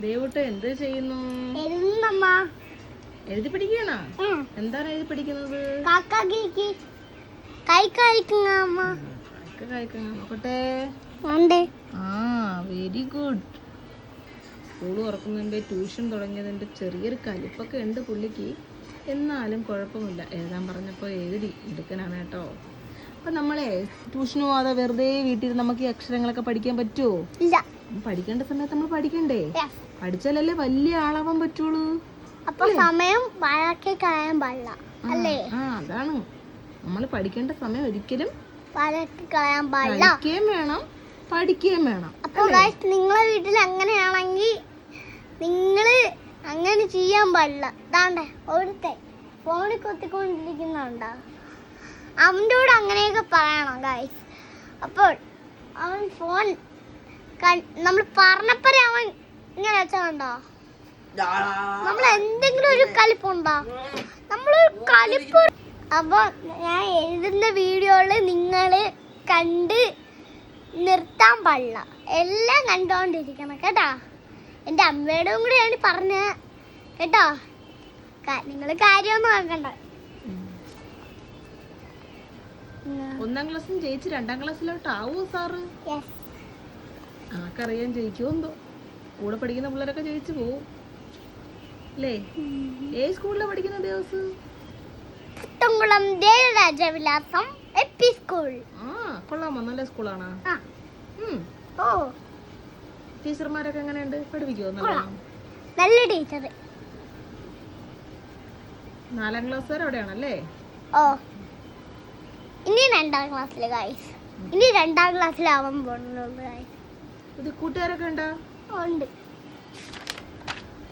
ദേവുട്ട എന്ത് ചെയ്യുന്നു? എഴുതി പഠിക്കണ? എന്താണ് എഴുതി പഠിക്കുന്നത്? Very good. സ്കൂൾ തുറക്കുന്നതിന്റെ ട്യൂഷൻ തുടങ്ങിയതിന്റെ ചെറിയൊരു കലിപ്പൊക്കെ ഉണ്ട് പുള്ളിക്ക്. എന്നാലും കുഴപ്പമില്ല, എഴുതാൻ പറഞ്ഞപ്പോ എഴുതി എടുക്കാനാണ് കേട്ടോ. അപ്പൊ നമ്മളെ ട്യൂഷന് പോവാതെ വെറുതെ വീട്ടിൽ നമുക്ക് ഈ അക്ഷരങ്ങളൊക്കെ പഠിക്കാൻ പറ്റുമോ? ഇല്ല. പഠിക്കേണ്ട സമയത്ത് നമ്മൾ പഠിക്കണ്ടേ? പഠിച്ചാലല്ലേ വലിയ ആളാവാൻ പറ്റുള്ളൂ. അപ്പൊ സമയം കളയാൻ പാടില്ല അല്ലേ? അതാണ്, നമ്മൾ പഠിക്കേണ്ട സമയം ഒരിക്കലും കളയാൻ പാടില്ല. പഠിക്കുകയും വേണം. അപ്പൊ നിങ്ങളെ വീട്ടിൽ അങ്ങനെയാണെങ്കിൽ നിങ്ങള് അങ്ങനെ ചെയ്യാൻ പാടില്ല. ദാണ്ടെ ഒരുത്തെ ഫോണിൽ കൊത്തിക്കൊണ്ടിരിക്കുന്നുണ്ടോ? അവൻ്റെ കൂടെ അങ്ങനെയൊക്കെ പറയണം ഗൈസ്. അപ്പോൾ അവൻ ഫോൺ നമ്മൾ പറഞ്ഞപ്പോഴേ അവൻ ഇങ്ങനെ വെച്ചോ. നമ്മൾ എന്തെങ്കിലും ഒരു കലിപ്പുണ്ടോ? നമ്മളൊരു കലിപ്പ്. അപ്പൊ ഞാൻ എഴുതുന്ന വീഡിയോകള് നിങ്ങള് കണ്ട് നിർത്താൻ പാടില്ല, എല്ലാം കണ്ടോണ്ടിരിക്കണം കേട്ടോ. എൻ്റെ അമ്മയുടെ കൂടെയാണ് പറഞ്ഞ കേട്ടോ. നിങ്ങള് കാര്യമൊന്നും ആക്കണ്ട. 1ാം ക്ലാസ്സിൽ ജയിച്ച് 2ാം ക്ലാസ്സിലോട്ട് ആവോ സാറ്? ആർക്കറിയാൻ ജയിക്കുമെന്തോ. കൂടെ പഠിക്കുന്ന പിള്ളേരൊക്കെ ജയിച്ചു പോവും അല്ലേ? ഏത് സ്കൂളിലാണ് പഠിക്കുന്ന ദിവസം? കൊള്ളാമോ? നല്ല സ്കൂളാണ്. ടീച്ചർമാരൊക്കെ എങ്ങനെയുണ്ട്? പഠിപ്പിക്കുമോ? നല്ല ടീച്ചർ. 4ാം ക്ലാസ് വരെ അവിടെയാണല്ലേ? ഇനി 2ാം ക്ലാസ്സില് ഗൈസ്. ഇനി 2ാം ക്ലാസ്സിലാവാൻ പോകുന്നുള്ളൂ ഗൈസ്. കൂട്ടുകാരൊക്കെ ഉണ്ടോ? ഉണ്ട്.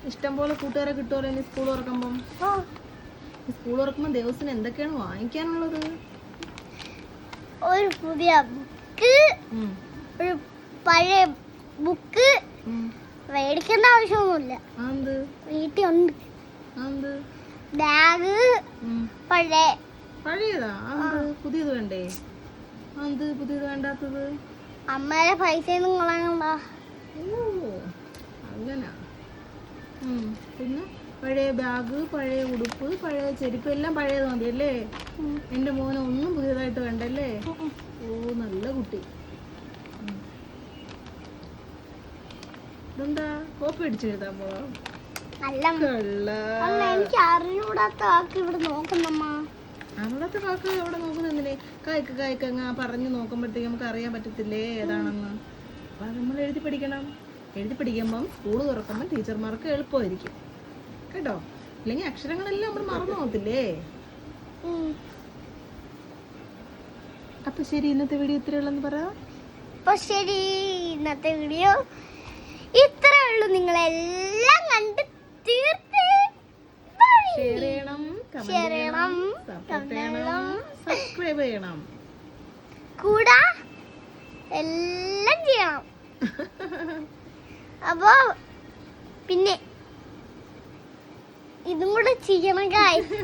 ഇഷ്ടം പോലെ കൂട്ടുകാരെ കിട്ടുമല്ലോ ഇനി സ്കൂൾ തുറക്കുമ്പം. സ്കൂൾ തുറക്കുമ്പോ ദിവസത്തിന് എന്തൊക്കെയാണ് വാങ്ങിക്കാനുള്ളത്? ഒരു പുതിയ ബുക്ക്, ഒരു പഴയ ബുക്ക്. മേടിക്കേണ്ട ആവശ്യമൊന്നുമില്ല, വീട്ടിലുണ്ട്. ബാഗ് പഴയതാ? പുതിയത് വേണ്ടേ? പുതിയത് വേണ്ടാത്തത്? അമ്മയുടെ പൈസ അങ്ങനെ. പിന്നെ പഴയ ബാഗ്, പഴയ ഉടുപ്പ്, പഴയ ചെരുപ്പ് എല്ലാം പഴയത് മതിയല്ലേ? എന്റെ മോനെ ഒന്നും പുതിയതായിട്ട് വേണ്ടല്ലേ? നല്ല കുട്ടി. ഇതെന്താ കോപ്പി അടിച്ചു എഴുതാൻ പോവാ? എനിക്ക് അറിഞ്ഞൂടാത്ത ആൾക്ക് ഇവിടെ നോക്കുന്നമ്മ. അറിയാത്ത കാക്ക അവിടെ നോക്കുന്നതിനെ കായ്ക്കങ്ങ പറഞ്ഞു നോക്കുമ്പോഴത്തേക്ക് നമുക്ക് അറിയാൻ പറ്റത്തില്ലേ ഏതാണെന്ന്. അപ്പൊ നമ്മൾ എഴുതി പഠിക്കണം. എഴുതി പഠിക്കുമ്പം സ്കൂൾ തുറക്കുമ്പോൾ ടീച്ചർമാർക്ക് എളുപ്പമായിരിക്കും കേട്ടോ. അല്ലെങ്കിൽ അക്ഷരങ്ങളെല്ലാം നമ്മൾ മറന്നു പോകത്തില്ലേ? അപ്പൊ ശരി, ഇന്നത്തെ വീഡിയോ ഇത്രയേ ഉള്ളെന്ന് പറ. അപ്പൊ ശരി, ഇന്നത്തെ വീഡിയോ ഇത്രയേ ഉള്ളൂ. നിങ്ങളെല്ലാം കണ്ട് തീർത്ത് ഷെയർ ചെയ്യണം, കമന്റ് ചെയ്യണം, സപ്പോർട്ട് ചെയ്യണം, സബ്സ്ക്രൈബ് ചെയ്യണം, കൂടാ എല്ലാം ചെയ്യണം. അപ്പൊ പിന്നെ ഇതും കൂടെ ചെയ്യണം ഗൈസ്.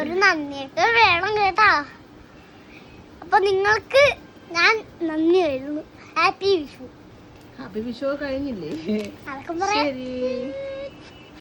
ഒരു നന്ദിയൊക്കെ വേണം കേട്ടാ. അപ്പൊ നിങ്ങൾക്ക് ഞാൻ നന്ദി എഴുതുന്നു. ഹാപ്പി വിഷു. ഹാപ്പി വിഷു കഴിഞ്ഞില്ലേ? അതൊക്കെ പറയാം. ശരി.